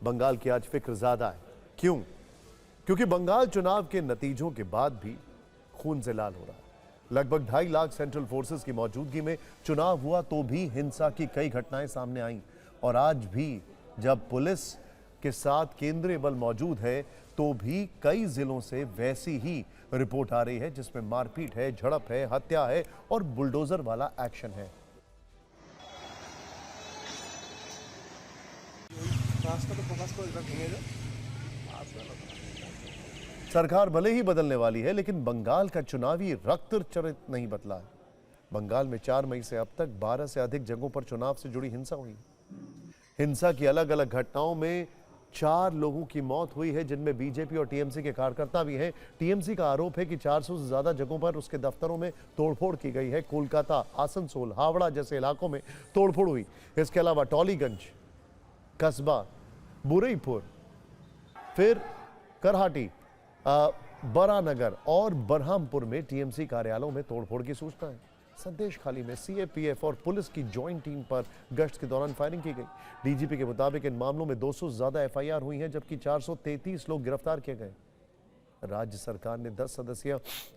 बंगाल की आज फिक्र ज्यादा है। क्यों? क्योंकि बंगाल चुनाव के नतीजों के बाद भी खून से लाल हो रहा है। लगभग 2.5 लाख सेंट्रल फोर्सेस की मौजूदगी में चुनाव हुआ तो भी हिंसा की कई घटनाएं सामने आईं। और आज भी जब पुलिस के साथ केंद्रीय बल मौजूद है तो भी कई जिलों से वैसी ही रिपोर्ट आ रही है, जिसमें मारपीट है, झड़प है, हत्या है और बुलडोजर वाला एक्शन है। सरकार भले ही बदलने वाली है, लेकिन बंगाल का चुनावी रक्त चरित्र नहीं बदला है। बंगाल में 4 मई से अब तक 12 से अधिक जगहों पर चुनाव से जुड़ी हिंसा हुई। हिंसा की अलग अलग घटनाओं में 4 लोगों की मौत हुई है, जिनमें बीजेपी और टीएमसी के कार्यकर्ता भी हैं। टीएमसी का आरोप है कि 400 से ज्यादा जगहों पर उसके दफ्तरों में तोड़फोड़ की गई है। कोलकाता, आसनसोल, हावड़ा जैसे इलाकों में तोड़फोड़ हुई। इसके अलावा टॉलीगंज, कस्बा, बुरईपुर, फिर करहाटी, बरानगर और बरहामपुर में टीएमसी कार्यालयों में तोड़फोड़ की सूचना है। संदेश खाली में सीएपीएफ और पुलिस की ज्वाइंट टीम पर गश्त के दौरान फायरिंग की गई। डीजीपी के मुताबिक इन मामलों में 200 से ज्यादा एफआईआर हुई हैं, जबकि 433 लोग गिरफ्तार किए गए। राज्य सरकार ने 10 सदस्यीय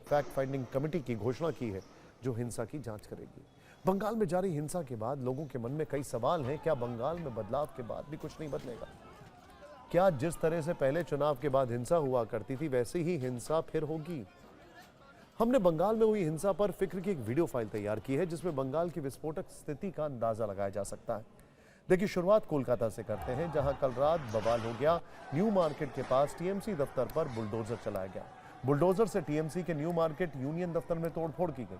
फैक्ट फाइंडिंग कमेटी की घोषणा की है, जो हिंसा की जांच करेगी। बंगाल में जारी हिंसा के बाद लोगों के मन में कई सवाल हैं। क्या बंगाल में बदलाव के बाद भी कुछ नहीं बदलेगा? क्या जिस तरह से पहले चुनाव के बाद हिंसा हुआ करती थी, वैसी ही हिंसा फिर होगी? हमने बंगाल में हुई हिंसा पर फिक्र की एक वीडियो फाइल तैयार की है, जिसमें बंगाल की विस्फोटक स्थिति का अंदाजा लगाया जा सकता है। देखिए, शुरुआत कोलकाता से करते हैं, जहां कल रात बवाल हो गया। न्यू मार्केट के पास टीएमसी दफ्तर पर बुलडोजर चलाया गया। बुलडोजर से टीएमसी के न्यू मार्केट यूनियन दफ्तर में तोड़फोड़ की गई।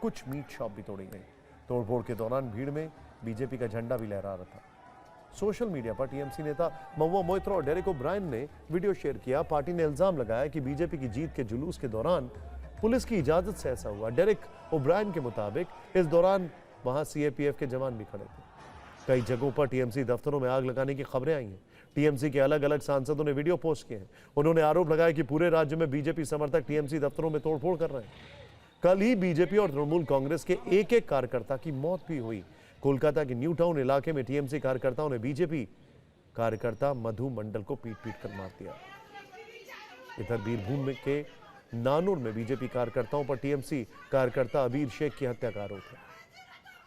कुछ मीट शॉप भी तोड़ी गई। तोड़फोड़ के दौरान भीड़ में बीजेपी का झंडा भी लहरा रहा था। सोशल मीडिया पर टीएमसी नेता महुआ मोइत्रा और डेरेक ओब्रायन ने वीडियो शेयर किया। पार्टी ने इल्जाम लगाया कि बीजेपी की जीत के जुलूस के दौरान पुलिस की इजाजत से ऐसा हुआ। डेरेक ओब्रायन के मुताबिक इस दौरान वहां सीएपीएफ के जवान भी खड़े थे। कई जगहों पर टीएमसी दफ्तरों में आग लगाने की खबरें आई हैं। टीएमसी के अलग अलग सांसदों ने वीडियो पोस्ट किए हैं। उन्होंने आरोप लगाया कि पूरे राज्य में बीजेपी समर्थक टीएमसी दफ्तरों में तोड़फोड़ कर रहे हैं। कल ही बीजेपी और तृणमूल कांग्रेस के एक कार्यकर्ता की मौत भी हुई। कोलकाता के न्यू टाउन इलाके में टीएमसी कार्यकर्ताओं ने बीजेपी कार्यकर्ता मधु मंडल को पीट कर मार दिया। इधर बीरभूम के नानूर में बीजेपी कार्यकर्ताओं पर टीएमसी कार्यकर्ता अबीर शेख की हत्या का आरोप है।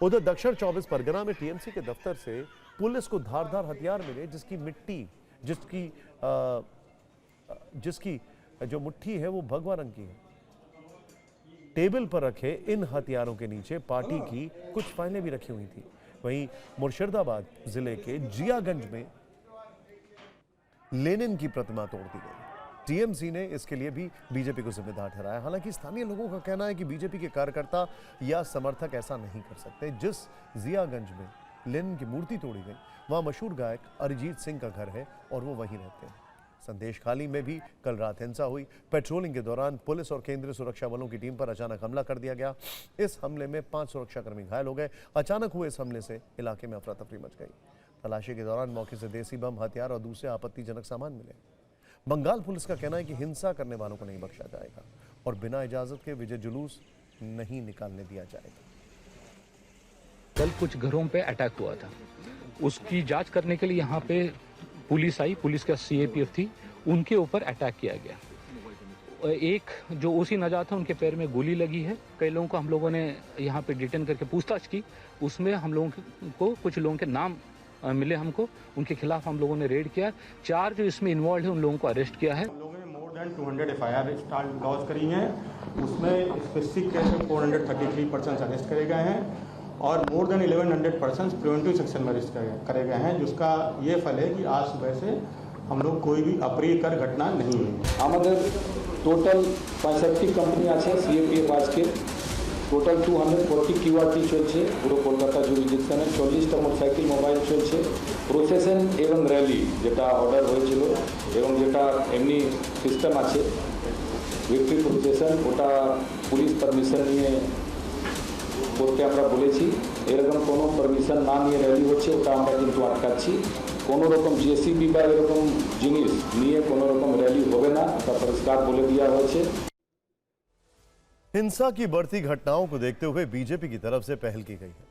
उधर दक्षिण 24 परगना में टीएमसी के दफ्तर से पुलिस को धारदार हथियार मिले, जिसकी जो मुट्ठी है वो भगवा रंग की है। टेबल पर रखे इन हथियारों के नीचे पार्टी की कुछ फाइलें भी रखी हुई थी। वहीं मुर्शिदाबाद जिले के जियागंज में लेनिन की प्रतिमा तोड़ दी गई। टीएमसी ने इसके लिए भी बीजेपी को जिम्मेदार ठहराया। हालांकि स्थानीय लोगों का कहना है कि बीजेपी के कार्यकर्ता या समर्थक ऐसा नहीं कर सकते। जिस जियागंज में लेनिन की मूर्ति तोड़ी गई, वहां मशहूर गायक अरिजीत सिंह का घर है और वो वहीं रहते हैं। संदेश खाली में भी कल रात हिंसा हुई। पेट्रोलिंग के दौरान पुलिस और केंद्रीय सुरक्षा बलों की टीम पर अचानक हमला कर दिया गया। इस हमले में 5 सुरक्षाकर्मी घायल हो गए। अचानक हुए इस हमले से इलाके में अफरा तफरी मच गई। तलाशी के दौरान मौके से देसी बम, हथियार और दूसरे आपत्तिजनक सामान मिले। बंगाल पुलिस का कहना है कि हिंसा करने वालों को नहीं बख्शा जाएगा और बिना इजाजत के विजय जुलूस नहीं निकालने दिया जाएगा। कल कुछ घरों पे अटैक हुआ था, उसकी जांच करने के लिए यहाँ पे पुलिस आई। पुलिस का सीएपीएफ थी, उनके ऊपर अटैक किया गया। एक जो ओसी नजात है, उनके पैर में गोली लगी है। कई लोगों को हम लोगों ने यहाँ पे डिटेन करके पूछताछ की। उसमें हम लोगों को कुछ लोगों के नाम मिले हमको, उनके खिलाफ हम लोगों ने रेड किया। 4 जो इसमें इन्वॉल्व है उन लोगों को अरेस्ट किया है। हम लोगों ने मोर देन 200 एफआईआर लॉन्च करी हैं। उसमें स्पेसिफिक केस में 433 पर्सन्स अरेस्ट करे गए हैं और more than 1100 persons preventive section में अरेस्ट करे गए हैं, जिसका ये फल है कि आज सुबह से हम लोग कोई भी अप्रियकर घटना नहीं हुई। আমাদের টোটাল 65টি কোম্পানি আছে সিএপিএফ আজকে টোটাল 240 কিউআরটি চলছে পুরো কলকাতা জুরিডিকশনে। 40টা মোটরসাইকেল মোবাইল চলছে। প্রসেশন এবং র্যালি যেটা অর্ডার হয়েছিল এবং যেটা এমনি সিস্টেম আছে ভিক্টরি প্রসেশন, ওটা পুলিশ পারমিশন নিয়ে করতে আমরা বলেছি। এরকম কোনো পারমিশন না নিয়ে র্যালি হচ্ছে, ওটা আমরা কিন্তু আটকাচ্ছি। কোনো রকম জেসিবি বা এরকম জিনিস নিয়ে কোনো রকম র্যালি হবে না, এটা পরিষ্কার বলে দেওয়া হয়েছে। हिंसा की बढ़ती घटनाओं को देखते हुए बीजेपी की तरफ से पहल की गई है।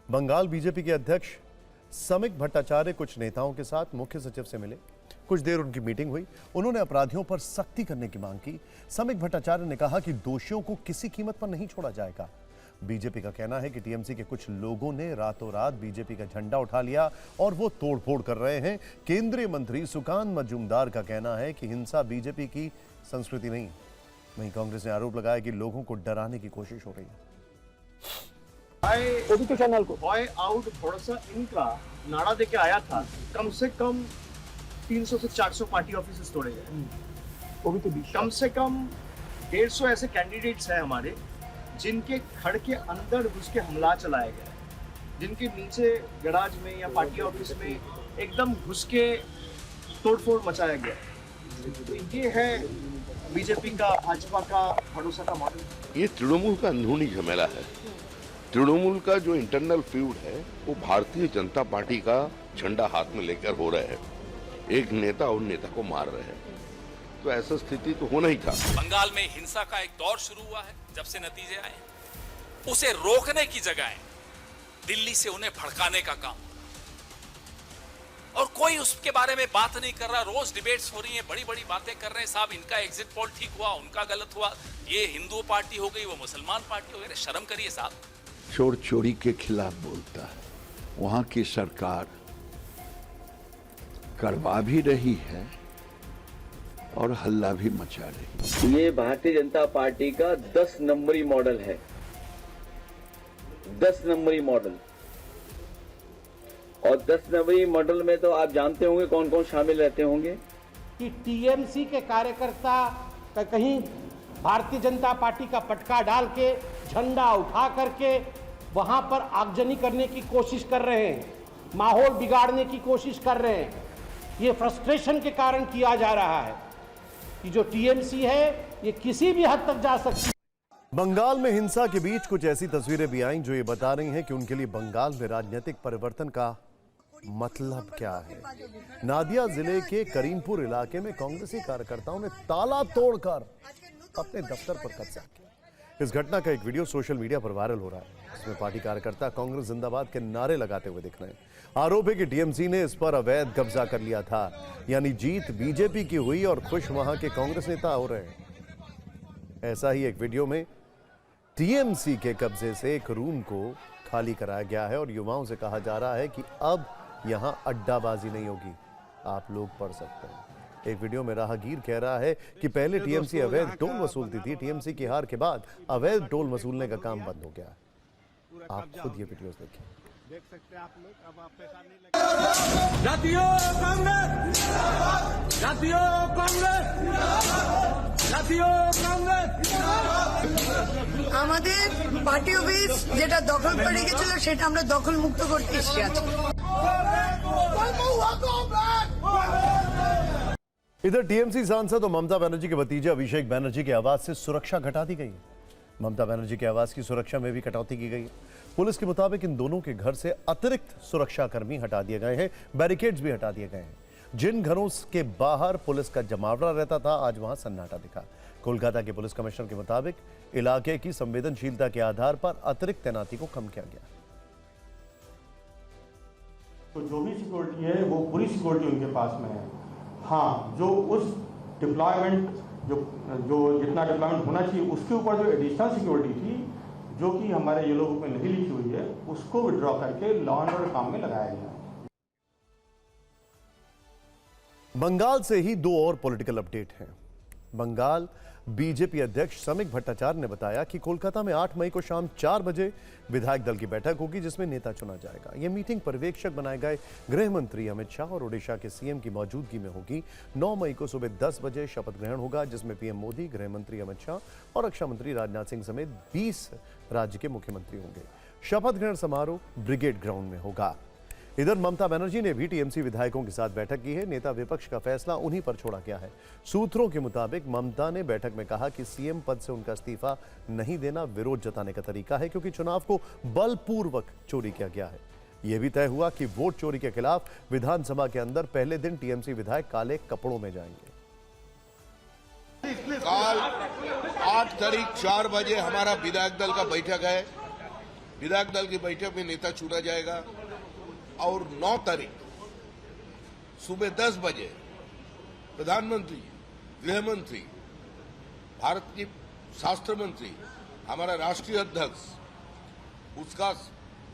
बंगाल बीजेपी के अध्यक्ष समिक भट्टाचार्य कुछ नेताओं के साथ मुख्य सचिव से मिले। कुछ देर उनकी मीटिंग हुई। उन्होंने अपराधियों पर सख्ती करने की मांग की। समिक भट्टाचार्य ने कहा कि दोषियों को किसी कीमत पर नहीं छोड़ा जाएगा। बीजेपी का कहना है कि टीएमसी के कुछ लोगों ने रातों रात बीजेपी का झंडा उठा लिया और वो तोड़फोड़ कर रहे हैं। केंद्रीय मंत्री सुकांत मजूमदार का कहना है कि हिंसा बीजेपी की संस्कृति नहीं। वहीं कांग्रेस ने आरोप लगाया कि लोगों को डराने की कोशिश हो रही है। बॉय आउट भरोसा इनका नारा देके आया था, कम से कम 300 से 400 पार्टी ऑफिस तोड़े गए। कम से कम 150 ऐसे कैंडिडेट्स हैं हमारे जिनके खड़ के अंदर घुस के हमला चलाया गया, जिनके नीचे गराज में या पार्टी ऑफिस में एकदम घुस के तोड़फोड़ मचाया गया। तो ये है बीजेपी का, भाजपा का भरोसा का मॉडल। ये तृणमूल का अंदरूनी झमेला है। तृणमूल का जो इंटरनल फ्यूड है वो भारतीय जनता पार्टी का झंडा हाथ में लेकर हो रहे हैं। एक नेता और नेता को मार रहे हैं, तो ऐसा स्थिति तो होना ही था। बंगाल में हिंसा का एक दौर शुरू हुआ है। जब से नतीजे आए, उसे रोकने की जगह दिल्ली से उन्हें भड़काने का काम, और कोई उसके बारे में बात नहीं कर रहा। रोज डिबेट्स हो रही हैं, बड़ी बड़ी बातें कर रहे हैं। साहब, इनका एग्जिट पोल ठीक हुआ, उनका गलत हुआ, ये हिंदू पार्टी हो गई, वो मुसलमान पार्टी हो गई। शर्म करिए साहब। चोर चोरी के खिलाफ बोलता है। वहां की सरकार करवा भी रही है और हल्ला भी मचा रही है। ये भारतीय जनता पार्टी का 10 नंबरी मॉडल है। 10 नंबरी मॉडल, और 10 नंबरी मॉडल में तो आप जानते होंगे कौन कौन शामिल रहते होंगे। कि टीएमसी के कार्यकर्ता का कहीं भारतीय जनता पार्टी का पटका डाल के, झंडा उठा करके वहां पर आगजनी करने की कोशिश कर रहे हैं, माहौल बिगाड़ने की कोशिश कर रहे हैं। ये फ्रस्ट्रेशन के कारण किया जा रहा है कि जो टीएमसी है ये किसी भी हद तक जा सकती है। बंगाल में हिंसा के बीच कुछ ऐसी तस्वीरें भी आईं जो ये बता रही हैं कि उनके लिए बंगाल में राजनीतिक परिवर्तन का मतलब क्या है। नादिया जिले के करीमपुर इलाके में कांग्रेसी कार्यकर्ताओं ने ताला तोड़कर अपने दफ्तर पर कब्जा किया। इस घटना का एक वीडियो सोशल मीडिया पर वायरल हो रहा है। इसमें पार्टी कार्यकर्ता कांग्रेस जिंदाबाद के नारे लगाते हुए दिख रहे हैं। आरोप है कि टीएमसी ने इस पर अवैध कब्जा कर लिया था, यानी जीत बीजेपी की हुई और खुश वहां के कांग्रेस नेता हो रहे हैं। ऐसा ही एक वीडियो में टीएमसी के कब्जे से एक रूम को खाली कराया गया है और युवाओं से कहा जा रहा है कि अब यहां अड्डाबाजी नहीं होगी, आप लोग पढ़ सकते हैं। एक वीडियो में राहगीर कह रहा है कि पहले टीएमसी अवैध टोल वसूलती थी, टीएमसी की हार के बाद अवैध टोल वसूलने का काम बंद हो गया। आप खुद ये वीडियोस देखिए। देख सकते हैं आप लोग, अब आप पैसा नहीं लगेगा। জাতীয় কংগ্রেস, জাতীয় কংগ্রেস, জাতীয় কংগ্রেস। আমাদের পার্টি অফিস যেটা দখল করে রেখেছিল সেটা আমরা দখল মুক্ত করতে এসেছি আজকে। इधर टीएमसी सांसद और ममता बनर्जी के भतीजे अभिषेक बनर्जी के आवास से सुरक्षा घटा दी गई। ममता बनर्जी के आवास की सुरक्षा में भी कटौती की गई। पुलिस के मुताबिक इन दोनों के घर से अतिरिक्त सुरक्षाकर्मी हटा दिए गए हैं, बैरिकेड्स भी हटा दिए गए हैं। जिन घरों के बाहर पुलिस का जमावड़ा रहता था, आज वहां सन्नाटा दिखा। कोलकाता के पुलिस कमिश्नर के मुताबिक इलाके की संवेदनशीलता के आधार पर अतिरिक्त तैनाती को कम किया गया। तो जो भी सिक्योरिटी है वो पूरी सिक्योरिटी उनके पास में है। हाँ, जो उस डिप्लॉयमेंट जो जितना डिप्लॉयमेंट होना चाहिए उसके ऊपर जो एडिशनल सिक्योरिटी थी, जो कि हमारे ये लोगों में नहीं लिखी हुई है, उसको विड्रॉ करके लॉ एंड ऑर्डर काम में लगाया गया। बंगाल से ही दो और पॉलिटिकल अपडेट हैं। बंगाल बीजेपी अध्यक्ष समिक भट्टाचार्य ने बताया कि कोलकाता में 8 मई को शाम 4 बजे विधायक दल की बैठक होगी, जिसमें नेता चुना जाएगा। यह मीटिंग पर्यवेक्षक बनाए गए गृह मंत्री अमित शाह और ओडिशा के सीएम की मौजूदगी में होगी। 9 मई को सुबह 10 बजे शपथ ग्रहण होगा, जिसमें पीएम मोदी, गृह मंत्री अमित शाह और रक्षा मंत्री राजनाथ सिंह समेत 20 राज्य के मुख्यमंत्री होंगे। शपथ ग्रहण समारोह ब्रिगेड ग्राउंड में होगा। इधर ममता बनर्जी ने भी टीएमसी विधायकों के साथ बैठक की है। नेता विपक्ष का फैसला उन्हीं पर छोड़ा गया है। सूत्रों के मुताबिक ममता ने बैठक में कहा कि सीएम पद से उनका इस्तीफा नहीं देना विरोध जताने का तरीका है, क्योंकि चुनाव को बलपूर्वक चोरी किया गया है। यह भी तय हुआ कि वोट चोरी के खिलाफ विधानसभा के अंदर पहले दिन टीएमसी विधायक काले कपड़ों में जाएंगे। कल 8 तारीख 4 बजे हमारा विधायक दल का बैठक है। विधायक दल की बैठक में नेता चुना जाएगा। और 9 तारीख सुबह 10 बजे प्रधानमंत्री, गृह मंत्री, भारत की शास्त्र मंत्री, हमारा राष्ट्रीय अध्यक्ष, उसका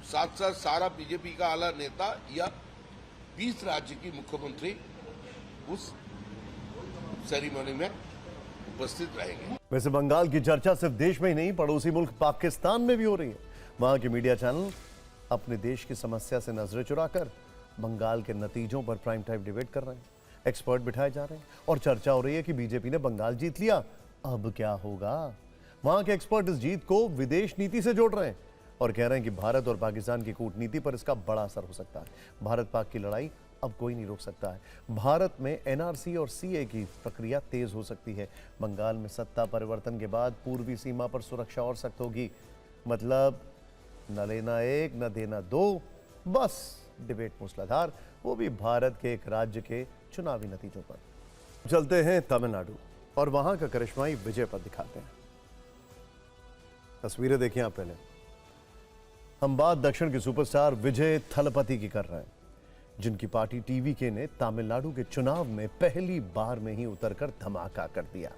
साथ साथ सारा बीजेपी का आला नेता या 20 राज्य की मुख्यमंत्री उस सेरेमनी में उपस्थित रहेंगे। वैसे बंगाल की चर्चा सिर्फ देश में ही नहीं, पड़ोसी मुल्क पाकिस्तान में भी हो रही है। वहां के मीडिया चैनल अपने देश की समस्या से नजरें चुराकर बंगाल के नतीजों पर प्राइम टाइम डिबेट कर रहे हैं। एक्सपर्ट बिठाए जा रहे हैं और चर्चा हो रही है कि बीजेपी ने बंगाल जीत लिया, अब क्या होगा। वहां के एक्सपर्ट इस जीत को विदेश नीति से जोड़ रहे हैं और कह रहे हैं कि भारत और पाकिस्तान की कूटनीति पर इसका बड़ा असर हो सकता है। भारत पाक की लड़ाई अब कोई नहीं रोक सकता है। भारत में एनआरसी और सीए की प्रक्रिया तेज हो सकती है। बंगाल में सत्ता परिवर्तन के बाद पूर्वी सीमा पर सुरक्षा और सख्त होगी। मतलब न लेना एक न देना दो, बस डिबेट मूसलाधार, वो भी भारत के एक राज्य के चुनावी नतीजों पर। चलते हैं तमिलनाडु और वहां का करिश्माई विजय पर दिखाते हैं। तस्वीरें देखिए आप पहले। हम बात दक्षिण के सुपरस्टार विजय थलपति की कर रहे हैं, जिनकी पार्टी टीवीके ने तमिलनाडु के चुनाव में पहली बार में ही उतरकर धमाका कर दिया।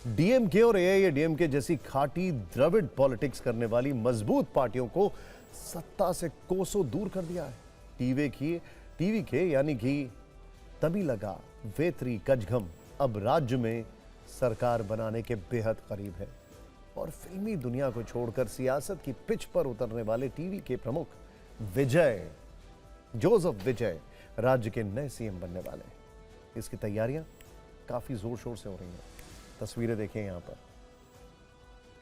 डीएमके और एआईएडीएमके जैसी खाटी द्रविड़ पॉलिटिक्स करने वाली मजबूत पार्टियों को सत्ता से कोसों दूर कर दिया है। टीवीके यानी कि तमिलगा वेत्री कजगम अब राज्य में सरकार बनाने के बेहद करीब है और फिल्मी दुनिया को छोड़कर सियासत की पिच पर उतरने वाले टीवीके प्रमुख विजय जोसेफ विजय राज्य के नए सीएम बनने वाले हैं। इसकी तैयारियां काफी जोर शोर से हो रही हैं। तस्वीरें देखें यहां पर।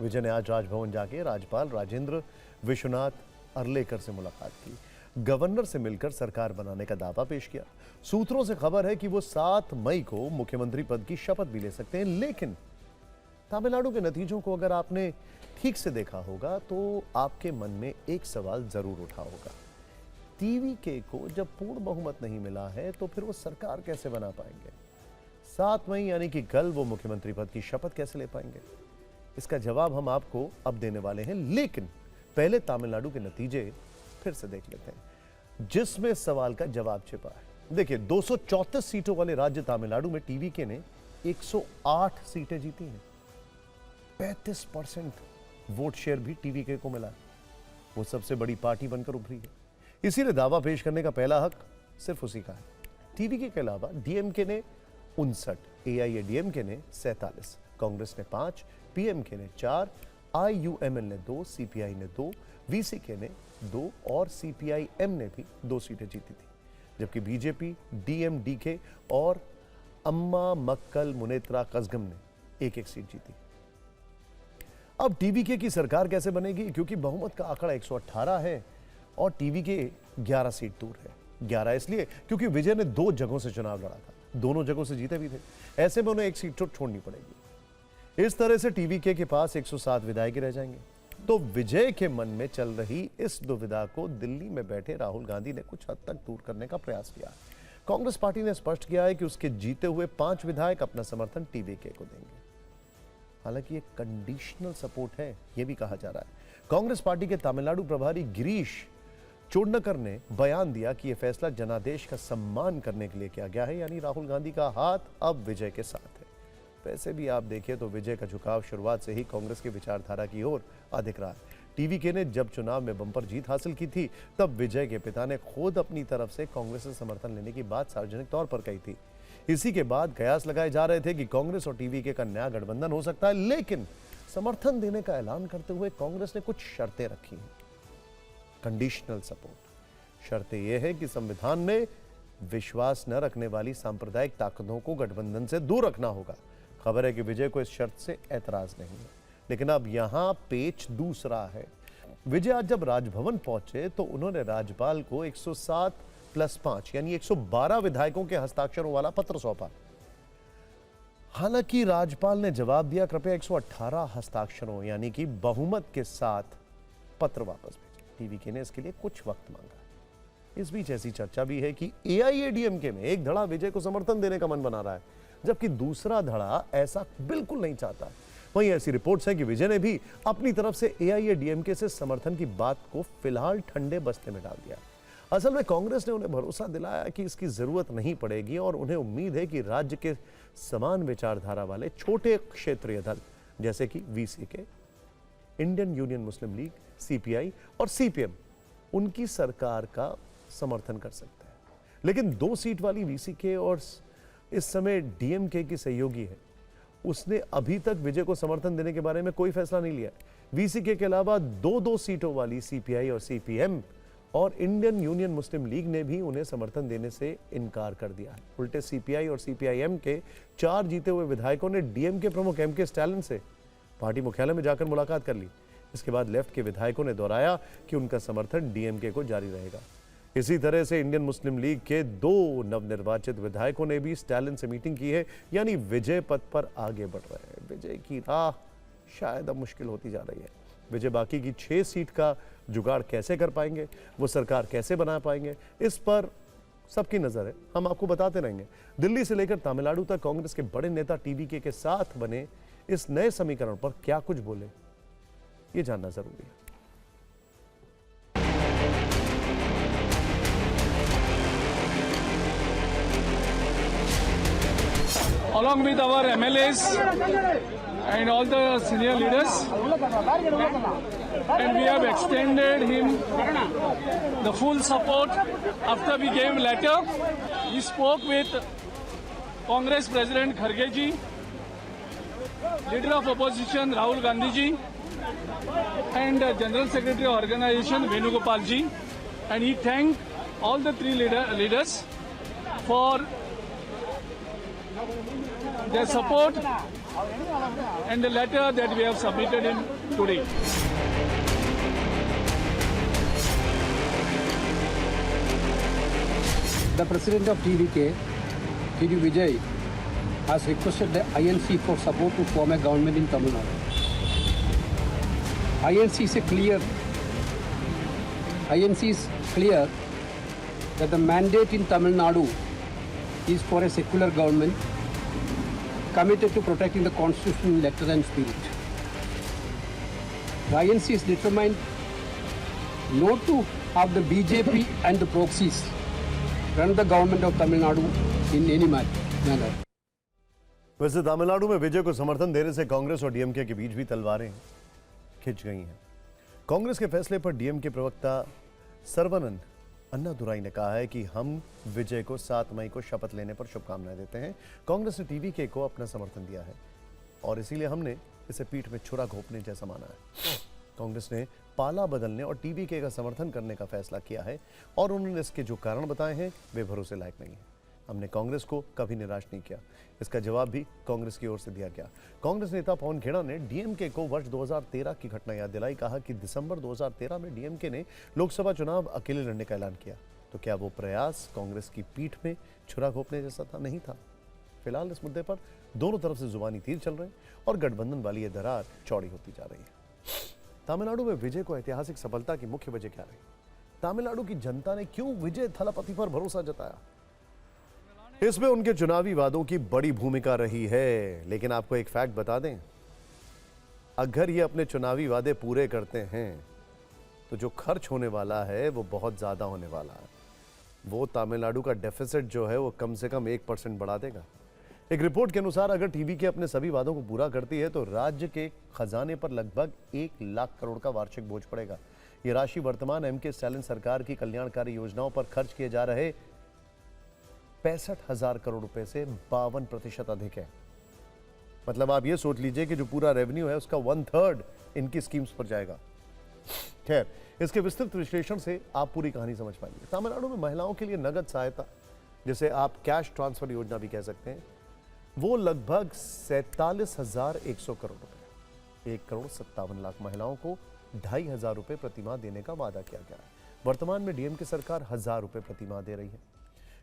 विजय ने आज राजभवन जाके राज्यपाल राजेंद्र विश्वनाथ अर्लेकर से मुलाकात की, गवर्नर से मिलकर सरकार बनाने का दावा पेश किया। सूत्रों से खबर है कि वो 7 मई को मुख्यमंत्री पद की शपथ भी ले सकते हैं। लेकिन तमिलनाडु के नतीजों को अगर आपने ठीक से देखा होगा तो आपके मन में एक सवाल जरूर उठा होगा। टीवीके को जब पूर्ण बहुमत नहीं मिला है तो फिर वो सरकार कैसे बना पाएंगे? 7 मई यानी कि कल वो मुख्यमंत्री पद की शपथ कैसे ले पाएंगे? इसका जवाब हम आपको अब देने वाले हैं, लेकिन पहले तमिलनाडु के नतीजे फिर से देख लेते हैं जिसमें सवाल का जवाब छिपा है। देखिए, 234 सीटों वाले राज्य तमिलनाडु में टीवीके ने 108 सीटें जीती हैं। 35% वोट शेयर भी टीवीके को मिला है। वो सबसे बड़ी पार्टी बनकर उभरी है। इसीलिए दावा पेश करने का पहला हक सिर्फ उसी का है। टीवीके के अलावा डीएमके ने 59, एआईएडीएमके ने 47, कांग्रेस ने 5, पीएमके ने 4, आईयूएमएल ने 2, सीपीआई ने 2, वीसीके ने 2 और सीपीआईएम ने भी 2 सीटें जीती थी। जबकि बीजेपी, डीएमडीके और अम्मा मक्कल मुनेत्रा कजगम ने 1-1 सीट जीती। अब टीवीके की सरकार कैसे बनेगी? क्योंकि बहुमत का आंकड़ा 118 है और टीवीके 11 सीट दूर है। 11 इसलिए क्योंकि विजय ने 2 जगहों से चुनाव लड़ा था, दोनों जगहों से जीते भी थे। ऐसे में उन्हें 1 सीट छोड़नी पड़ेगी। इस तरह से टीवीके के पास 107 विधायक रह जाएंगे। तो विजय के मन में चल रही इस दुविधा को दिल्ली में बैठे राहुल गांधी ने कुछ हद तक दूर करने का प्रयास किया। कांग्रेस पार्टी ने स्पष्ट किया है कि उसके जीते हुए 5 विधायक अपना समर्थन टीवीके को देंगे। हालांकि ये कंडीशनल सपोर्ट है, यह भी कहा जा रहा है। कांग्रेस पार्टी के तमिलनाडु प्रभारी गिरीश चोडनकर ने बयान दिया कि यह फैसला जनादेश का सम्मान करने के लिए किया गया है, यानी राहुल गांधी का हाथ अब विजय के साथ है। वैसे भी आप देखिए तो विजय का झुकाव शुरुआत से ही कांग्रेस की विचारधारा की ओर अधिक रहा है। टीवीके ने जब चुनाव में बंपर जीत हासिल की थी तब विजय के पिता ने खुद अपनी तरफ से कांग्रेस से समर्थन लेने की बात सार्वजनिक तौर पर कही थी। इसी के बाद कयास लगाए जा रहे थे कि कांग्रेस और टीवीके का नया गठबंधन हो सकता है, लेकिन समर्थन देने का ऐलान करते हुए कांग्रेस ने कुछ शर्तें रखी हैं। कंडीशनल सपोर्ट शर्तें यह है कि संविधान में विश्वास न रखने वाली सांप्रदायिक ताकतों को गठबंधन से दूर रखना होगा। खबर है कि विजय को इस शर्त से ऐतराज नहीं है, लेकिन अब यहां पेच दूसरा है। विजय आज जब राजभवन पहुंचे तो उन्होंने राज्यपाल को 107+5 यानी 112 विधायकों के हस्ताक्षरों वाला पत्र सौंपा। हालांकि राज्यपाल ने जवाब दिया, कृपया 118 हस्ताक्षरों यानी कि बहुमत के साथ पत्र वापस भेजें। टीवीके ने इसके लिए कुछ वक्त मांगा। इस बीच ऐसी चर्चा भी है कि एआईएडीएमके में एक धड़ा विजय को समर्थन देने का मन बना रहा है, जबकि दूसरा धड़ा ऐसा बिल्कुल नहीं चाहता। वहीं ऐसी रिपोर्ट्स हैं कि विजय ने भी अपनी तरफ से एआईएडीएमके से समर्थन की बात को फिलहाल ठंडे बस्ते में डाल दिया। असल में कांग्रेस ने उन्हें भरोसा दिलाया कि इसकी जरूरत नहीं पड़ेगी और उन्हें उम्मीद है कि राज्य के समान विचारधारा वाले छोटे क्षेत्रीय दल जैसे कि वीसीके, इंडियन यूनियन मुस्लिम लीग, सीपीआई और सीपीएम उनकी सरकार का समर्थन कर सकते हैं। लेकिन 2 सीट वाली वीसीके और इस समय डीएमके की सहयोगी है, उसने अभी तक विजय को समर्थन देने के बारे में कोई फैसला नहीं लिया। वीसीके के अलावा 2 सीटों वाली सीपीआई और सीपीएम और इंडियन यूनियन मुस्लिम लीग ने भी उन्हें समर्थन देने से इनकार कर दिया है। उल्टे सीपीआई और सीपीआईएम के 4 जीते हुए विधायकों ने डीएमके प्रमुख एमके स्टालिन से पार्टी मुख्यालय में जाकर मुलाकात कर ली। इसके बाद लेफ्ट के विधायकों ने दोहराया कि उनका समर्थन डीएमके को जारी रहेगा। इसी तरह से इंडियन मुस्लिम लीग के 2 नवनिर्वाचित विधायकों ने भी स्टालिन से मीटिंग की है, यानी विजय पथ पर आगे बढ़ रहे हैं। विजय की राह शायद अब मुश्किल होती जा रही है। विजय बाकी की 6 सीट का जुगाड़ कैसे कर पाएंगे, वो सरकार कैसे बना पाएंगे, इस पर सबकी नजर है। हम आपको बताते रहेंगे। दिल्ली से लेकर तमिलनाडु तक कांग्रेस के बड़े नेता टीवीके के साथ बने इस नए समीकरण पर क्या कुछ बोले, ये जानना जरूरी है। Along with our MLAs and all the senior leaders, and we have extended him the full support after we gave letter. We spoke with Congress President Kharge ji, Leader of Opposition Rahul Gandhi ji, and General Secretary of Organization Venugopal ji, and he thanked all the 3 leaders for their support and the letter that we have submitted him today. The president of TVK, T.D. Vijay, has requested the INC for support to form a government in Tamil Nadu. INC is clear that the mandate in Tamil Nadu is for a secular government committed to protecting the constitutional letter and spirit. The INC is determined not to have the BJP and the proxies run the government of Tamil Nadu in any manner. वैसे तमिलनाडु में विजय को समर्थन देने से कांग्रेस और DMK के बीच भी तलवारें खिंच गई हैं। कांग्रेस के फैसले पर डीएमके प्रवक्ता सर्वनन अन्नादुराई ने कहा है कि हम विजय को 7 मई को शपथ लेने पर शुभकामनाएं देते हैं। कांग्रेस ने टीवीके को अपना समर्थन दिया है और इसीलिए हमने इसे पीठ में छुरा घोंपने जैसा माना है। कांग्रेस ने पाला बदलने और टीवीके का समर्थन करने का फैसला किया है और उन्होंने इसके जो कारण बताए हैं वे भरोसे लायक नहीं है। हमने कांग्रेस को कभी निराश नहीं किया। इसका जवाब भी कांग्रेस की ओर से दिया गया। कांग्रेस नेता पवन खेड़ा ने डीएमके को वर्ष 2013 की घटना याद दिलाई। कहा कि दिसंबर 2013 में डीएमके ने लोकसभा चुनाव अकेले लड़ने का ऐलान किया, तो क्या वो प्रयास कांग्रेस की पीठ में छुरा घोंपने जैसा था? नहीं था। फिलहाल इस मुद्दे पर दोनों तरफ से जुबानी तीर चल रहे हैं और गठबंधन वाली ये दरार चौड़ी होती जा रही है। तमिलनाडु में विजय को ऐतिहासिक सफलता की मुख्य वजह क्या रही? तमिलनाडु की जनता ने क्यों विजय थलापति पर भरोसा जताया? इसमें उनके चुनावी वादों की बड़ी भूमिका रही है। लेकिन आपको एक फैक्ट बता दें, अगर ये अपने चुनावी वादे पूरे करते हैं तो जो खर्च होने वाला है वो बहुत ज्यादा होने वाला है। वो तमिलनाडु का डेफिसिट जो है वो कम से कम 1% बढ़ा देगा। एक रिपोर्ट के अनुसार अगर टीवीके अपने सभी वादों को पूरा करती है तो राज्य के खजाने पर लगभग 1 लाख करोड़ का वार्षिक बोझ पड़ेगा। ये राशि वर्तमान एमके स्टालिन सरकार की कल्याणकारी योजनाओं पर खर्च किए जा रहे 65,000 करोड़ रुपए से 52% अधिक है। मतलब आप ये सोच लीजिए कि जो पूरा रेवेन्यू है उसका 1/3 इनकी स्कीम्स पर जाएगा। खैर, इसके विस्तृत विश्लेषण से आप पूरी कहानी समझ पाएंगे। तमिलनाडु में महिलाओं के लिए नगद सहायता, जिसे आप कैश ट्रांसफर योजना भी कह सकते हैं, वो लगभग 47,100 करोड़ रुपए, 1,57,00,000 महिलाओं को 2,500 रुपए प्रतिमाह देने का वादा किया गया है। वर्तमान में डीएमके सरकार 1,000 रुपए प्रतिमाह दे रही है।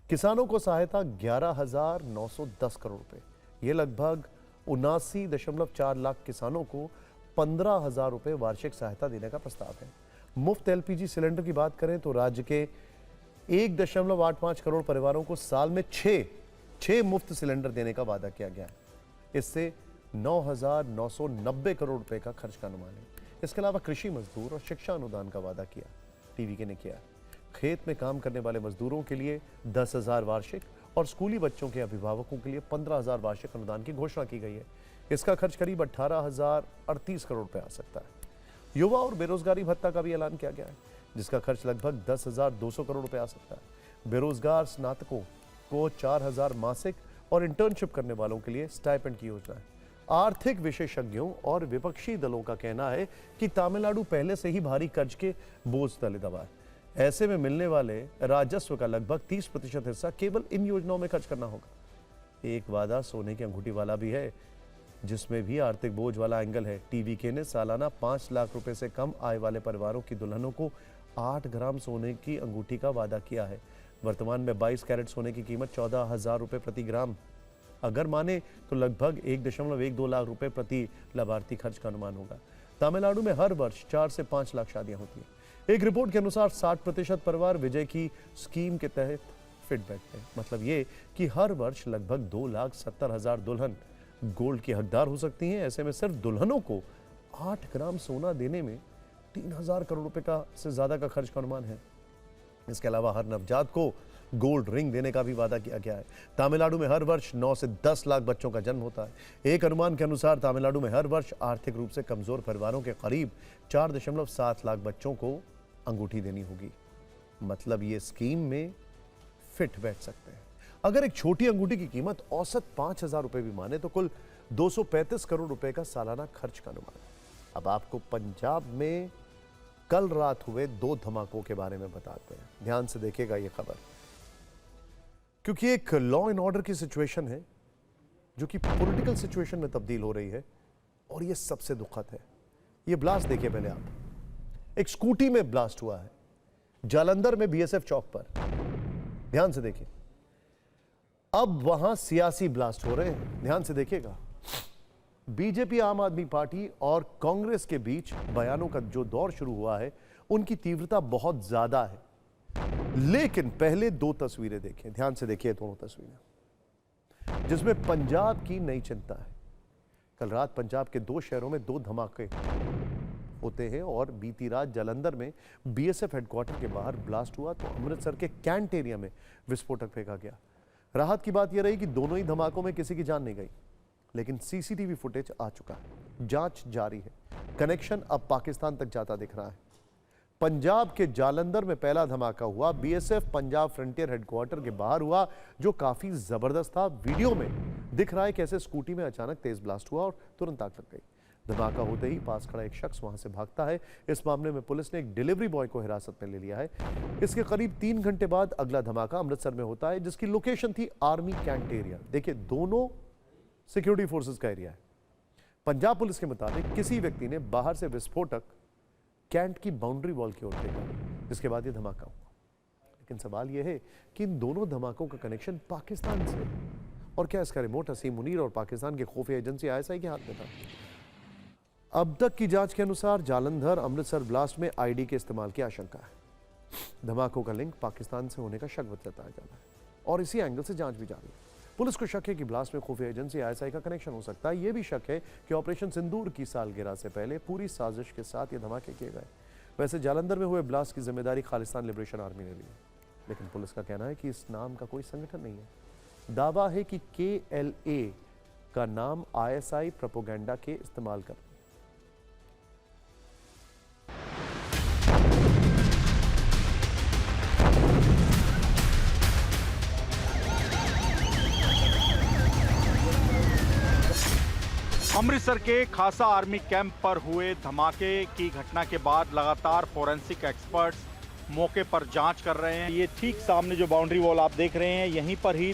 किसानों को सहायता 11,910 करोड़ रुपए, ये लगभग 79.4 लाख किसानों को 15,000 रुपए वार्षिक सहायता देने का प्रस्ताव है। मुफ्त एलपीजी सिलेंडर की बात करें तो राज्य के 1.85 करोड़ परिवारों को साल में 6 मुफ्त सिलेंडर देने का वादा किया गया है। इससे 9,990 करोड़ रुपए का खर्च का अनुमान है। इसके अलावा कृषि मजदूर और शिक्षा अनुदान का वादा किया टीवीके ने किया। खेत में काम करने वाले मजदूरों के लिए 10,000 वार्षिक और स्कूली बच्चों के अभिभावकों के लिए 15,000 वार्षिक अनुदान की घोषणा की गई है। इसका खर्च करीब 18,038 करोड़ रुपए आ सकता है। युवा और बेरोजगारी भत्ता का भी ऐलान किया गया है, जिसका खर्च लगभग 10,200 करोड़ रुपए आ सकता है। बेरोजगार स्नातकों को 4,000 मासिक और इंटर्नशिप करने वालों के लिए स्टाइपेंड की योजना है। आर्थिक विशेषज्ञों और विपक्षी दलों का कहना है कि तमिलनाडु पहले से ही भारी कर्ज के बोझ तले दबा है। ऐसे में मिलने वाले राजस्व का लगभग 30% हिस्सा केवल इन योजनाओं में खर्च करना होगा। एक वादा सोने की अंगूठी वाला भी है, जिसमें भी आर्थिक बोझ वाला एंगल है। टीवीके ने सालाना 5 लाख रुपए से कम आय वाले परिवारों की दुल्हनों को 8 ग्राम सोने की अंगूठी का वादा किया है। वर्तमान में 22 कैरेट सोने की कीमत 14,000 रुपए प्रति ग्राम अगर माने तो लगभग 1.12 लाख रुपए प्रति लाभार्थी खर्च का अनुमान होगा। तमिलनाडु में हर वर्ष 4 से 5 लाख शादियां होती हैं। एक रिपोर्ट के अनुसार 60% परिवार विजय की स्कीम के तहत फिट बैठते हैं। मतलब ये कि हर वर्ष लगभग 2,70,000 दुल्हन गोल्ड की हकदार हो सकती हैं। ऐसे में सिर्फ दुल्हनों को 8 ग्राम सोना देने में 3,000 करोड़ रुपए का से ज्यादा का खर्च का अनुमान है। इसके अलावा हर नवजात को गोल्ड रिंग देने का भी वादा किया गया है। तमिलनाडु में हर वर्ष 9 से 10 लाख बच्चों का जन्म होता है। एक अनुमान के अनुसार तमिलनाडु में हर वर्ष आर्थिक रूप से कमजोर परिवारों के करीब 4.7 लाख बच्चों को अंगूठी देनी होगी। मतलब ये स्कीम में फिट बैठ सकते हैं। अगर एक छोटी अंगूठी की कीमत औसत 5,000 रुपए भी माने तो कुल 235 करोड़ रुपए का सालाना खर्च का अनुमान। अब आपको पंजाब में कल रात हुए 2 धमाकों के बारे में बताते हैं। ध्यान से देखिएगा ये खबर, क्योंकि एक लॉ एंड ऑर्डर की सिचुएशन है जो कि पॉलिटिकल सिचुएशन में तब्दील हो रही है और ये सबसे दुखद है। ये ब्लास्ट देखिए पहले आप। एक स्कूटी में ब्लास्ट हुआ है जालंधर में बीएसएफ चौक पर। ध्यान से देखिए। अब वहां सियासी ब्लास्ट हो रहे हैं। ध्यान से देखिएगा। बीजेपी, आम आदमी पार्टी और कांग्रेस के बीच बयानों का जो दौर शुरू हुआ है उनकी तीव्रता बहुत ज्यादा है। लेकिन पहले 2 तस्वीरें देखें। ध्यान से देखिए दोनों तस्वीरें, जिसमें पंजाब की नई चिंता है। कल रात पंजाब के 2 शहरों में 2 धमाके होते हैं और बीती रात जालंधर में बीएसएफ हेडक्वार्टर के बाहर ब्लास्ट हुआ तो अमृतसर के कैंट एरिया में विस्फोटक फेंका गया। राहत की बात यह रही कि दोनों ही धमाकों में किसी की जान नहीं गई, लेकिन सीसीटीवी फुटेज आ चुका है। जांच जारी है। कनेक्शन अब पाकिस्तान तक जाता दिख रहा है। पंजाब के जालंधर में पहला धमाका हुआ बीएसएफ पंजाब फ्रंटियर हेडक्वार्टर के बाहर हुआ, जो काफी जबरदस्त था। वीडियो में दिख रहा है कैसे स्कूटी में अचानक तेज ब्लास्ट हुआ और तुरंत आग लग गई। धमाका होते ही पास खड़ा एक शख्स वहां से भागता है। इस मामले में पुलिस ने एक डिलीवरी बॉय को हिरासत में ले लिया है। इसके करीब 3 घंटे बाद अगला धमाका अमृतसर में होता है, जिसकी लोकेशन थी आर्मी कैंट एरिया। देखिए, दोनों सिक्योरिटी फोर्सेस का एरिया है। पंजाब पुलिस के मुताबिक किसी व्यक्ति ने बाहर से विस्फोटक कैंट की बाउंड्री वॉल की ओर फेंका, जिसके बाद ये धमाका हुआ। लेकिन सवाल यह है कि इन दोनों धमाकों का कनेक्शन पाकिस्तान से, और क्या इसका रिमोट हसीम मुनीर और पाकिस्तान की खुफिया एजेंसी आईएसआई के हाथ में था? अब तक की जांच के अनुसार जालंधर अमृतसर ब्लास्ट में आईडी के इस्तेमाल की आशंका है। धमाकों का लिंक पाकिस्तान से होने का शक बताया जा रहा है और इसी एंगल से जांच भी जारी है। पुलिस को शक है कि ब्लास्ट में खुफिया एजेंसी आईएसआई का कनेक्शन हो सकता है। यह भी शक है कि ऑपरेशन सिंदूर की सालगिरह से पहले पूरी साजिश के साथ ये धमाके किए गए। वैसे जालंधर में हुए ब्लास्ट की जिम्मेदारी खालिस्तान लिबरेशन आर्मी ने ली है, लेकिन पुलिस का कहना है कि इस नाम का कोई संगठन नहीं है। दावा है कि KLA का नाम ISI प्रोपेगेंडा के इस्तेमाल कर। अमृतसर के खासा आर्मी कैंप पर हुए धमाके की घटना के बाद लगातार फोरेंसिक एक्सपर्ट्स मौके पर जांच कर रहे हैं। ये ठीक सामने जो बाउंड्री वॉल आप देख रहे हैं, यहीं पर ही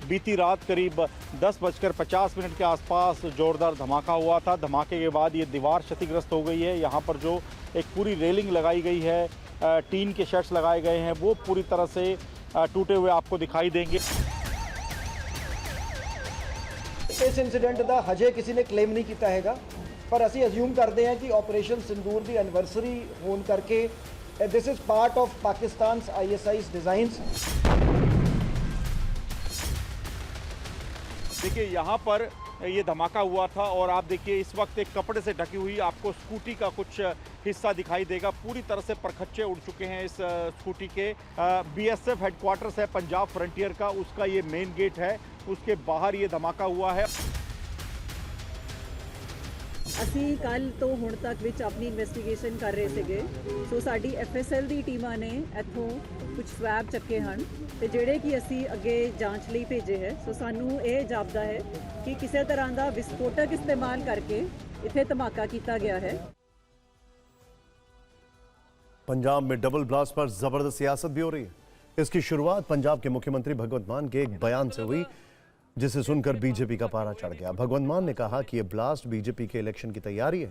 बीती रात करीब 10:50 के आसपास जोरदार धमाका हुआ था। धमाके के बाद ये दीवार क्षतिग्रस्त हो गई है। यहाँ पर जो एक पूरी रेलिंग लगाई गई है, टीन के शेड्स लगाए गए हैं, वो पूरी तरह से टूटे हुए आपको दिखाई देंगे। इस इंसीडेंट का हजे किसी ने क्लेम नहीं किया हैगा, पर असी अज्यूम करते हैं कि ऑपरेशन सिंदूर की एनिवर्सरी होने करके this is part of Pakistan ISI's designs. देखिए, यहाँ पर ये धमाका हुआ था। और आप देखिए इस वक्त एक कपड़े से ढकी हुई आपको स्कूटी का कुछ हिस्सा दिखाई देगा। पूरी तरह से परखच्चे उड़ चुके हैं इस स्कूटी के। बीएसएफ हेडक्वार्टर्स है पंजाब फ्रंटियर का, उसका ये मेन गेट है, उसके बाहर ये धमाका हुआ है। ਅਸੀਂ ਕੱਲ ਤੋਂ ਹੁਣ ਤੱਕ ਵਿੱਚ ਆਪਣੀ ਇਨਵੈਸਟੀਗੇਸ਼ਨ ਕਰ ਰਹੇ ਸੀਗੇ। ਸੋ ਸਾਡੀ ਐਫਐਸਐਲ ਦੀ ਟੀਮਾਂ ਨੇ ਇੱਥੋਂ ਕੁਝ ਸਵੈਬ ਚੱਕੇ ਹਨ ਤੇ ਜਿਹੜੇ ਕਿ ਅਸੀਂ ਅੱਗੇ ਜਾਂਚ ਲਈ ਭੇਜੇ ਹੈ। ਸੋ ਸਾਨੂੰ ਇਹ ਜਾਪਦਾ ਹੈ ਕਿ ਕਿਸੇ ਤਰ੍ਹਾਂ ਦਾ ਵਿਸਫੋਟਕ ਇਸਤੇਮਾਲ ਕਰਕੇ ਇੱਥੇ ਧਮਾਕਾ ਕੀਤਾ ਗਿਆ ਹੈ। पंजाब में डबल ब्लास्ट पर जबरदस्त सियासत भी हो रही है। इसकी शुरुआत पंजाब के मुख्यमंत्री भगवंत मान के एक बयान से हुई, जिसे सुनकर बीजेपी का पारा चढ़ गया। भगवंत मान ने कहा कि यह ब्लास्ट बीजेपी के इलेक्शन की तैयारी है।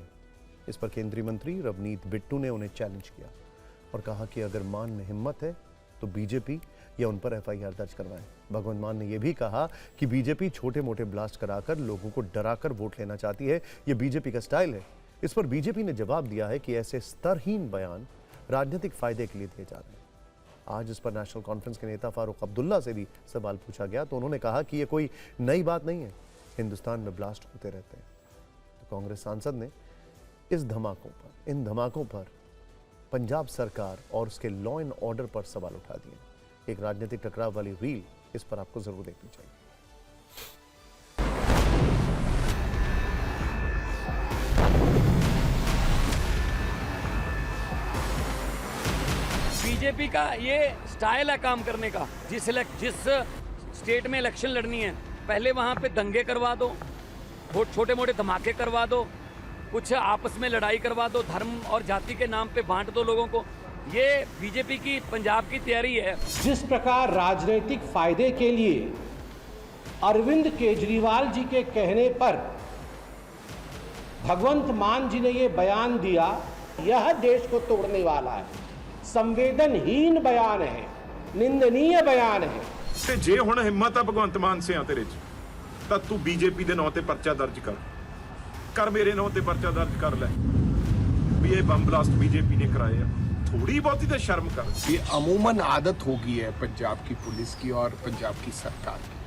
इस पर केंद्रीय मंत्री रवनीत बिट्टू ने उन्हें चैलेंज किया और कहा कि अगर मान में हिम्मत है तो बीजेपी या उन पर एफआईआर दर्ज करवाए। भगवंत मान ने यह भी कहा कि बीजेपी छोटे मोटे ब्लास्ट कराकर लोगों को डराकर वोट लेना चाहती है, यह बीजेपी का स्टाइल है। इस पर बीजेपी ने जवाब दिया है कि ऐसे स्तरहीन बयान राजनीतिक फायदे के लिए दिए जा रहे हैं। आज इस पर नेशनल कॉन्फ्रेंस के नेता फारूक अब्दुल्ला से भी सवाल पूछा गया तो उन्होंने कहा कि यह कोई नई बात नहीं है, हिंदुस्तान में ब्लास्ट होते रहते हैं। तो कांग्रेस सांसद ने इन धमाकों पर पंजाब सरकार और उसके लॉ एंड ऑर्डर पर सवाल उठा दिए। एक राजनीतिक टकराव वाली रील इस पर आपको जरूर देखनी चाहिए। बीजेपी का ये स्टाइल है काम करने का। जिस स्टेट में इलेक्शन लड़नी है पहले वहाँ पे दंगे करवा दो, छोटे मोटे धमाके करवा दो, कुछ आपस में लड़ाई करवा दो, धर्म और जाति के नाम पे बांट दो लोगों को। ये बीजेपी की पंजाब की तैयारी है। जिस प्रकार राजनीतिक फायदे के लिए अरविंद केजरीवाल जी के कहने पर भगवंत मान जी ने ये बयान दिया, यह देश को तोड़ने वाला है, संवेदनहीन बयान है, निंदनीय बयान है। ਤੇ ਜੇ ਹੁਣ ਹਿੰਮਤ ਆ ਭਗਵੰਤ ਮਾਨ ਸਿਆਂ ਤੇਰੇ ਚ ਤਾਂ ਤੂੰ ਬੀਜੇਪੀ ਦੇ ਨਾਂ ਤੇ ਪਰਚਾ ਦਰਜ ਕਰ ਮੇਰੇ ਨਾਂ ਤੇ ਪਰਚਾ ਦਰਜ ਕਰ ਲੈ ਵੀ ਇਹ ਬੰਬ ਬਲਾਸਟ ਬੀਜੇਪੀ ਨੇ ਕਰਾਏ ਆ। थोड़ी बहुत ही तो शर्म कर। ये अमूमन आदत हो गई है पंजाब की पुलिस की और पंजाब की सरकार की।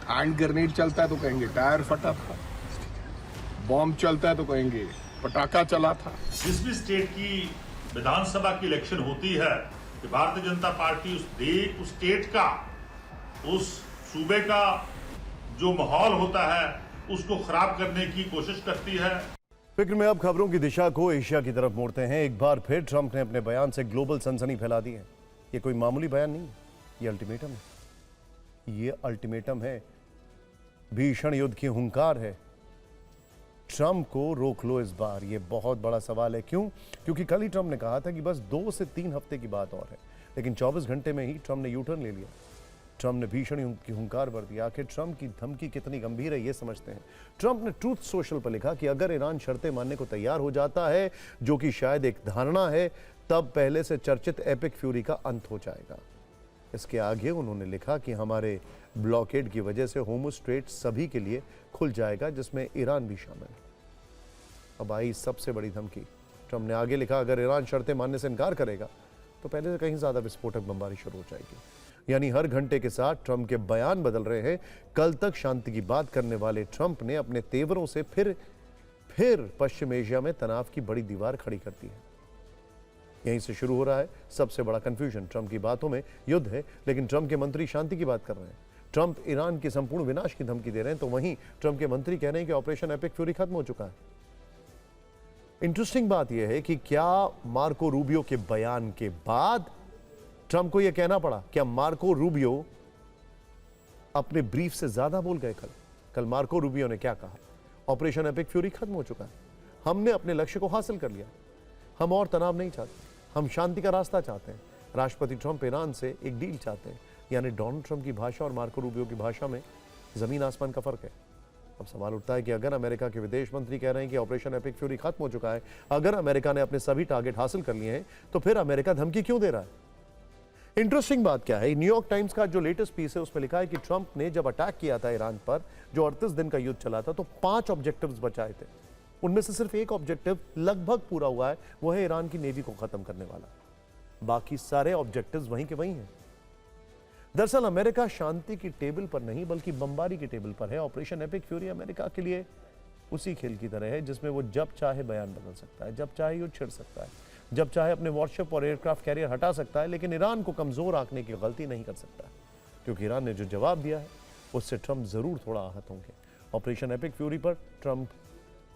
हैंड ग्रेनेड चलता है तो कहेंगे टायर फटा था, बॉम्ब चलता है तो कहेंगे पटाखा चला था। जिस भी स्टेट की विधानसभा की इलेक्शन होती है कि भारतीय जनता पार्टी उस स्टेट का, उस सूबे का जो माहौल होता है उसको खराब करने की कोशिश करती है। फिक्र में अब खबरों की दिशा को एशिया की तरफ मोड़ते हैं। एक बार फिर ट्रंप ने अपने बयान से ग्लोबल सनसनी फैला दी है। ये कोई मामूली बयान नहीं, ये अल्टीमेटम है। ये अल्टीमेटम है, भीषण युद्ध की हुंकार है। ट्रंप को रोक लो इस बार, ये बहुत बड़ा सवाल है। क्यों? क्योंकि कल ही ट्रंप ने कहा था कि बस 2 से 3 हफ्ते की बात और है, लेकिन 24 घंटे में ही ट्रंप ने यूटर्न ले लिया। ट्रंप ने भीषण युद्ध की हुंकार भर दिया। आखिर ट्रंप की धमकी कितनी गंभीर है ये समझते हैं। ट्रंप ने ट्रूथ सोशल पर लिखा कि अगर ईरान शर्तें मानने को तैयार हो जाता है, जो कि शायद एक धारणा है, तब पहले से चर्चित एपिक फ्यूरी का अंत हो जाएगा। इसके आगे उन्होंने लिखा कि हमारे ब्लॉकेड की वजह से होर्मुज़ स्ट्रेट सभी के लिए खुल जाएगा, जिसमें ईरान भी शामिल है। अब आई सबसे बड़ी धमकी। ट्रंप ने आगे लिखा, अगर ईरान शर्तें मानने से इनकार करेगा तो पहले से कहीं ज्यादा विस्फोटक बमबारी शुरू हो जाएगी। यानी हर घंटे के साथ ट्रंप के बयान बदल रहे हैं। कल तक शांति की बात करने वाले ट्रंप ने अपने तेवरों से फिर पश्चिम एशिया में तनाव की बड़ी दीवार खड़ी कर दी है। यहीं से शुरू हो रहा है सबसे बड़ा कंफ्यूजन। ट्रंप की बातों में युद्ध है, लेकिन ट्रंप के मंत्री शांति की बात कर रहे हैं। ट्रंप ईरान की संपूर्ण विनाश की धमकी दे रहे हैं, तो वहीं ट्रंप के मंत्री कह रहे हैं कि ऑपरेशन एपिक फ्यूरी खत्म हो चुका है। इंटरेस्टिंग बात यह है कि क्या मार्को रूबियो के बयान के बाद ट्रंप को यह कहना पड़ा? क्या मार्को रूबियो अपने ब्रीफ से ज्यादा बोल गए? कल मार्को रूबियो ने क्या कहा? ऑपरेशन एपिक फ्यूरी खत्म हो चुका है, हमने अपने लक्ष्य को हासिल कर लिया, हम और तनाव नहीं चाहते, हम शांति का रास्ता चाहते हैं। राष्ट्रपति ट्रंप ईरान से एक डील चाहते हैं। यानी डोनाल्ड ट्रंप की भाषा और मार्को रूबियो की भाषा में जमीन आसमान का फर्क है। अब सवाल उठता है कि अगर अमेरिका के विदेश मंत्री कह रहे हैं कि ऑपरेशन एपिक फ्यूरी खत्म हो चुका है, अगर अमेरिका ने अपने सभी टारगेट हासिल कर लिए हैं, तो फिर अमेरिका धमकी क्यों दे रहा है? इंटरेस्टिंग बात क्या है, न्यूयॉर्क टाइम्स का जो लेटेस्ट पीस है उसमें लिखा है कि ट्रंप ने जब अटैक किया था ईरान पर, जो 38 दिन का युद्ध चला था, तो 5 ऑब्जेक्टिव्स बचाए थे। उनमें से सिर्फ एक ऑब्जेक्टिव लगभग पूरा हुआ है, वो है ईरान की नेवी को खत्म करने वाला। बाकी सारे ऑब्जेक्टिव्स वहीं के वहीं हैं। दरअसल अमेरिका शांति की टेबल पर नहीं बल्कि बमबारी की टेबल पर है। ऑपरेशन एपिक फ्यूरी अमेरिका के लिए उसी खेल की तरह है जिसमें वो जब चाहे बयान बदल सकता है, जब चाहे युद्ध छिड़ सकता है, जब चाहे अपने वॉरशिप और एयरक्राफ्ट कैरियर हटा सकता है, लेकिन ईरान को कमजोर आंकने की गलती नहीं कर सकता, क्योंकि ईरान ने जो जवाब दिया है उससे ट्रंप जरूर थोड़ा आहत होंगे। ऑपरेशन एपिक फ्यूरी पर ट्रंप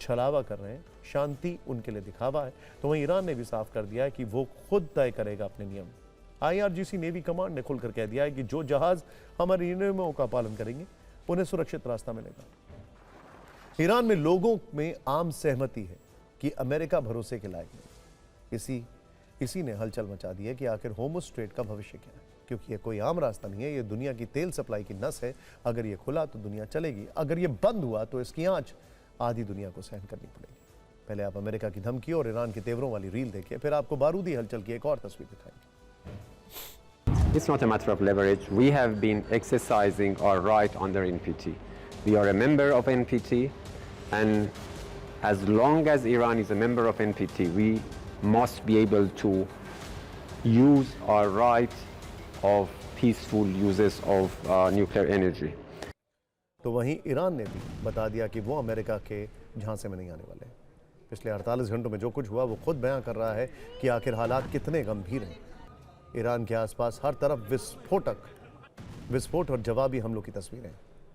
छलावा कर रहे हैं, शांति उनके लिए दिखावा है, तो वहीं ईरान ने भी साफ कर दिया है कि वो खुद तय करेगा अपने नियम। IRGC नेवी कमांड ने खुलकर कह दिया है कि जो जहाज हमारे नियमों का पालन करेंगे उन्हें सुरक्षित रास्ता मिलेगा। ईरान में लोगों में आम सहमति है कि अमेरिका भरोसे के लायक नहीं। इसी ने हलचल मचा दी है कि आखिर होर्मुज़ स्ट्रेट का भविष्य क्या है, क्योंकि ये कोई आम रास्ता नहीं है, ये दुनिया की तेल सप्लाई की नस है। अगर ये खुला तो दुनिया चलेगी, अगर ये बंद हुआ तो इसकी आंच आधी दुनिया को सहन करनी पड़ेगी। पहले आप अमेरिका की धमकी और ईरान के तेवरों वाली रील देखिए, फिर आपको बारूदी हलचल की एक और तस्वीर दिखाएंगे। It's not a matter of leverage. We have been exercising our right under NPT. We are a member of NPT, and as long as Iran is a member of NPT, we must be able to use our right of peaceful uses of nuclear energy. तो वहीं Iran ने भी बता दिया कि वो America के झांसे में नहीं आने वाले। पिछले 48 घंटों में जो कुछ हुआ वो खुद बयां कर रहा है कि आखिर हालात कितने गंभीर हैं। ईरान के आसपास हर तरफ विस्फोट और जवाबी हमलों की तस्वीरें।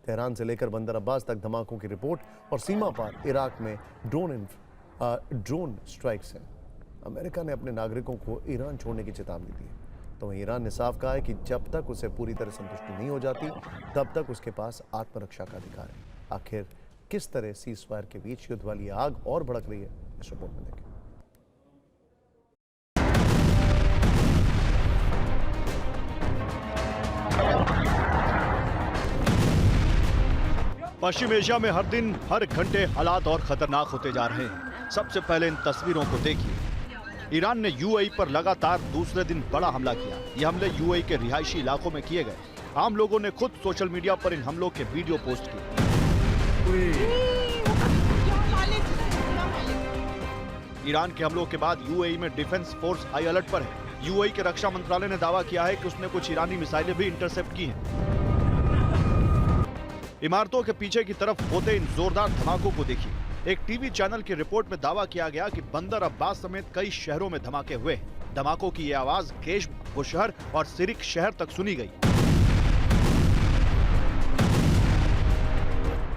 तेहरान से लेकर बंदर अब्बास तक धमाकों की रिपोर्ट और सीमा पार इराक में ड्रोन स्ट्राइक्स हैं। अमेरिका ने अपने नागरिकों को ईरान छोड़ने की चेतावनी दी है, तो वहीं ईरान ने साफ कहा है कि जब तक उसे पूरी तरह संतुष्टि नहीं हो जाती तब तक उसके पास आत्मरक्षा का अधिकार है। आखिर किस तरह सीज फायर के बीच युद्ध वाली आग और भड़क रही है, इस रिपोर्ट में देखें। पश्चिम एशिया में हर दिन हर घंटे हालात और खतरनाक होते जा रहे हैं। सबसे पहले इन तस्वीरों को देखिए। ईरान ने यूएई पर लगातार दूसरे दिन बड़ा हमला किया। ये हमले यूएई के रिहायशी इलाकों में किए गए। आम लोगों ने खुद सोशल मीडिया पर इन हमलों के वीडियो पोस्ट किए। ईरान के हमलों के बाद यूएई में डिफेंस फोर्स हाई अलर्ट पर है। यूएई के रक्षा मंत्रालय ने दावा किया है कि उसने कुछ ईरानी मिसाइलें भी इंटरसेप्ट की हैं। इमारतों के पीछे की तरफ होते इन जोरदार धमाकों को देखिए। एक टीवी चैनल की रिपोर्ट में दावा किया गया कि बंदर अब्बास समेत कई शहरों में धमाके हुए। धमाकों की ये आवाज केश बुशहर और सिरिक शहर तक सुनी गई।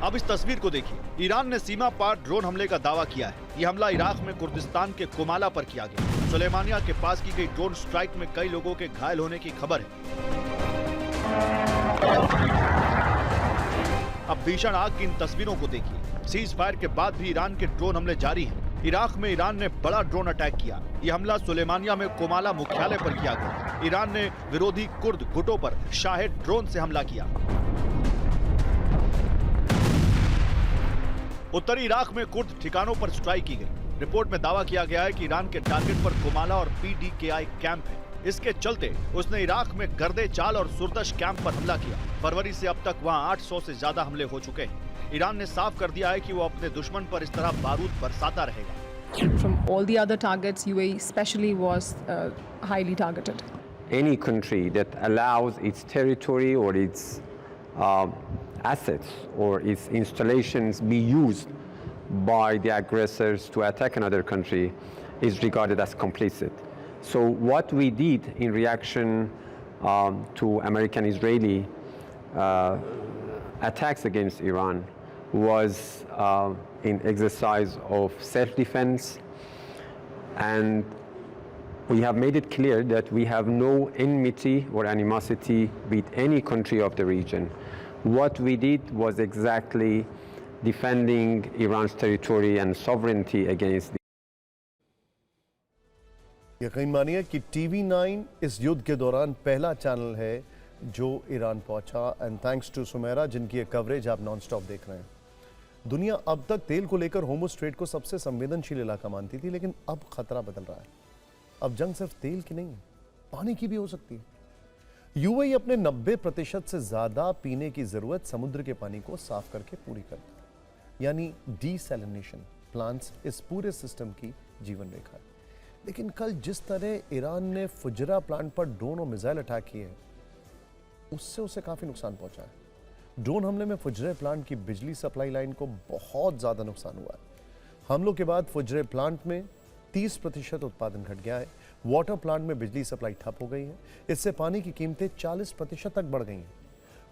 अब इस तस्वीर को देखिए। ईरान ने सीमा पार ड्रोन हमले का दावा किया है। ये हमला इराक में कुर्दिस्तान के कुमाला पर किया गया। सुलेमानिया के पास की गई ड्रोन स्ट्राइक में कई लोगों के घायल होने की खबर है। अब भीषण आग की इन तस्वीरों को देखिए। सीज फायर के बाद भी ईरान के ड्रोन हमले जारी हैं। इराक में ईरान ने बड़ा ड्रोन अटैक किया। यह हमला सुलेमानिया में कोमाला मुख्यालय पर किया गया। ईरान ने विरोधी कुर्द गुटों पर शाहेद ड्रोन से हमला किया। उत्तरी इराक में कुर्द ठिकानों पर स्ट्राइक की गई। रिपोर्ट में दावा किया गया है कि ईरान के टारगेट पर कोमाला और PDKI कैंप है। इसके चलते उसने इराक में गर्दे चाल और सुरदश कैंप पर हमला किया। फरवरी से अब तक वहां 800 से ज्यादा हमले हो चुके हैं। ईरान ने साफ कर दिया है कि वो अपने दुश्मन पर इस तरह बारूद बरसाता रहेगा। From all the other targets, UAE especially was highly targeted. Any country that allows its territory or its assets or its installations be used by the aggressors to attack another country is regarded as complicit. So what we did in reaction to American-Israeli attacks against Iran was in exercise of self-defense, and we have made it clear that we have no enmity or animosity with any country of the region. What we did was exactly defending Iran's territory and sovereignty against the यकीन मानिए कि TV9 इस युद्ध के दौरान पहला channel है जो ईरान पहुंचा, एंड थैंक्स टू सुमेरा जिनकी ये कवरेज आप नॉन स्टॉप देख रहे हैं। दुनिया अब तक तेल को लेकर होर्मुज़ स्ट्रेट को सबसे संवेदनशील इलाका मानती थी, लेकिन अब खतरा बदल रहा है। अब जंग सिर्फ तेल की नहीं है, पानी की भी हो सकती है। यूएई अपने 90% से ज्यादा पीने की जरूरत समुद्र के पानी को साफ करके पूरी करता है, यानी डीसैलिनेशन प्लांट्स इस पूरे सिस्टम की जीवन रेखा है। लेकिन कल जिस तरह ईरान ने फुजरा प्लांट पर ड्रोन और मिसाइल अटैक किए, उससे उसे काफी नुकसान पहुंचा है। ड्रोन हमले में फुजरे प्लांट की बिजली सप्लाई लाइन को बहुत ज्यादा नुकसान हुआ है। हमलों के बाद फुजरे प्लांट में 30% उत्पादन घट गया है। वाटर प्लांट में बिजली सप्लाई ठप हो गई है। इससे पानी की कीमतें 40% तक बढ़ गई हैं।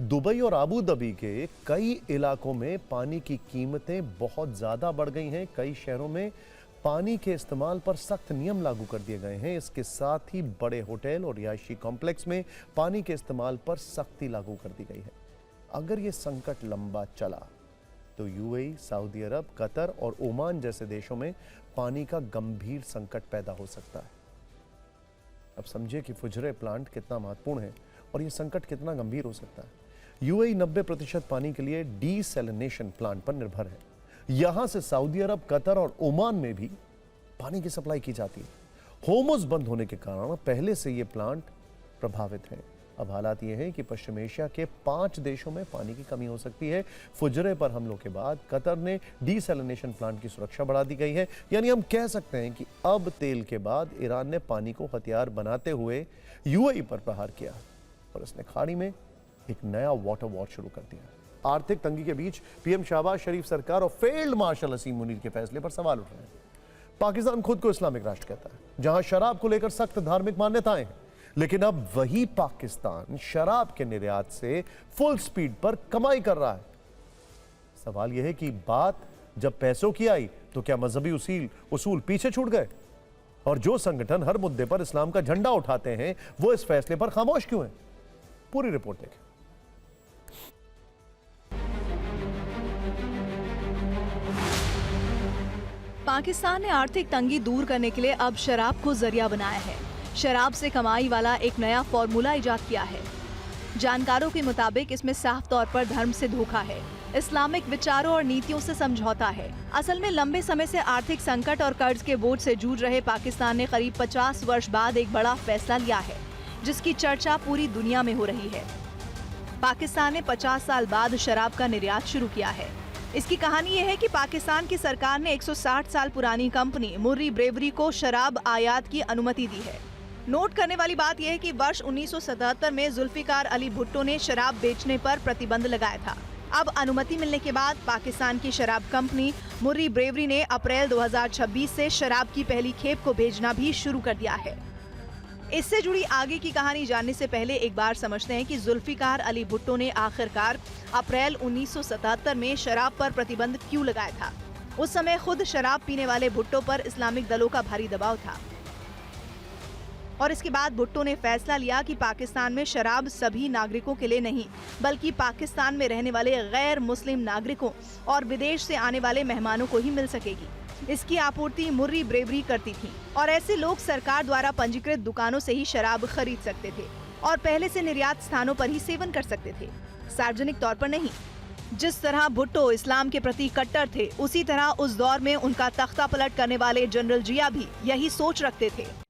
दुबई और आबू धाबी के कई इलाकों में पानी की कीमतें बहुत ज्यादा बढ़ गई हैं। कई शहरों में पानी के इस्तेमाल पर सख्त नियम लागू कर दिए गए हैं। इसके साथ ही बड़े होटल और रिहायशी कॉम्प्लेक्स में पानी के इस्तेमाल पर सख्ती लागू कर दी गई है। अगर ये संकट लंबा चला तो यूएई, सऊदी अरब, कतर और ओमान जैसे देशों में पानी का गंभीर संकट पैदा हो सकता है। अब समझिए कि फुजरे प्लांट कितना महत्वपूर्ण है और यह संकट कितना गंभीर हो सकता है। यूएई 90% पानी के लिए डीसैलिनेशन प्लांट पर निर्भर है। यहां से सऊदी अरब, कतर और ओमान में भी पानी की सप्लाई की जाती है। होर्मुज़ बंद होने के कारण पहले से ये प्लांट प्रभावित हैं। अब हालात ये हैं कि पश्चिम एशिया के 5 देशों में पानी की कमी हो सकती है। फुजरे पर हमलों के बाद कतर ने डीसैलिनेशन प्लांट की सुरक्षा बढ़ा दी गई है। यानी हम कह सकते हैं कि अब तेल के बाद ईरान ने पानी को हथियार बनाते हुए यूएई पर प्रहार किया और इसने खाड़ी में एक नया वाटर वॉर शुरू कर दिया। आर्थिक तंगी के बीच पीएम शहबाज शरीफ सरकार और फील्ड मार्शल असीम मुनीर के फैसले पर सवाल उठ रहे हैं। पाकिस्तान खुद को इस्लामिक राष्ट्र कहता है, जहां शराब को लेकर सख्त धार्मिक मान्यताएं हैं, लेकिन अब वही पाकिस्तान शराब के निर्यात से फुल स्पीड पर कमाई कर रहा है। सवाल यह है कि बात जब पैसों की आई तो क्या मजहबी उसूल पीछे छूट गए? और जो संगठन हर मुद्दे पर इस्लाम का झंडा उठाते हैं वो इस फैसले पर खामोश क्यों हैं? पूरी रिपोर्ट देखें। पाकिस्तान ने आर्थिक तंगी दूर करने के लिए अब शराब को जरिया बनाया है। शराब से कमाई वाला एक नया फॉर्मूला इजाद किया है। जानकारों के मुताबिक इसमें साफ तौर पर धर्म से धोखा है, इस्लामिक विचारों और नीतियों से समझौता है। असल में लंबे समय से आर्थिक संकट और कर्ज के बोझ से जूझ रहे पाकिस्तान ने करीब 50 वर्ष बाद एक बड़ा फैसला लिया है, जिसकी चर्चा पूरी दुनिया में हो रही है। पाकिस्तान ने 50 साल बाद शराब का निर्यात शुरू किया है। इसकी कहानी ये है कि पाकिस्तान की सरकार ने 160 साल पुरानी कंपनी मुर्री ब्रेवरी को शराब आयात की अनुमति दी है। नोट करने वाली बात यह है कि वर्ष 1977 में जुल्फिकार अली भुट्टो ने शराब बेचने पर प्रतिबंध लगाया था। अब अनुमति मिलने के बाद पाकिस्तान की शराब कंपनी मुर्री ब्रेवरी ने अप्रैल 2026 से शराब की पहली खेप को भेजना भी शुरू कर दिया है। इससे जुड़ी आगे की कहानी जानने से पहले एक बार समझते हैं कि जुल्फिकार अली भुट्टो ने आखिरकार अप्रैल 1977 में शराब पर प्रतिबंध क्यों लगाया था। उस समय खुद शराब पीने वाले भुट्टो पर इस्लामिक दलों का भारी दबाव था और इसके बाद भुट्टो ने फैसला लिया कि पाकिस्तान में शराब सभी नागरिकों के लिए नहीं, बल्कि पाकिस्तान में रहने वाले गैर मुस्लिम नागरिकों और विदेश से आने वाले मेहमानों को ही मिल सकेगी। इसकी आपूर्ति मुर्री ब्रेवरी करती थी और ऐसे लोग सरकार द्वारा पंजीकृत दुकानों से ही शराब खरीद सकते थे और पहले से निर्यात स्थानों पर ही सेवन कर सकते थे, सार्वजनिक तौर पर नहीं। जिस तरह भुट्टो इस्लाम के प्रति कट्टर थे, उसी तरह उस दौर में उनका तख्ता पलट करने वाले जनरल जिया भी यही सोच रखते थे।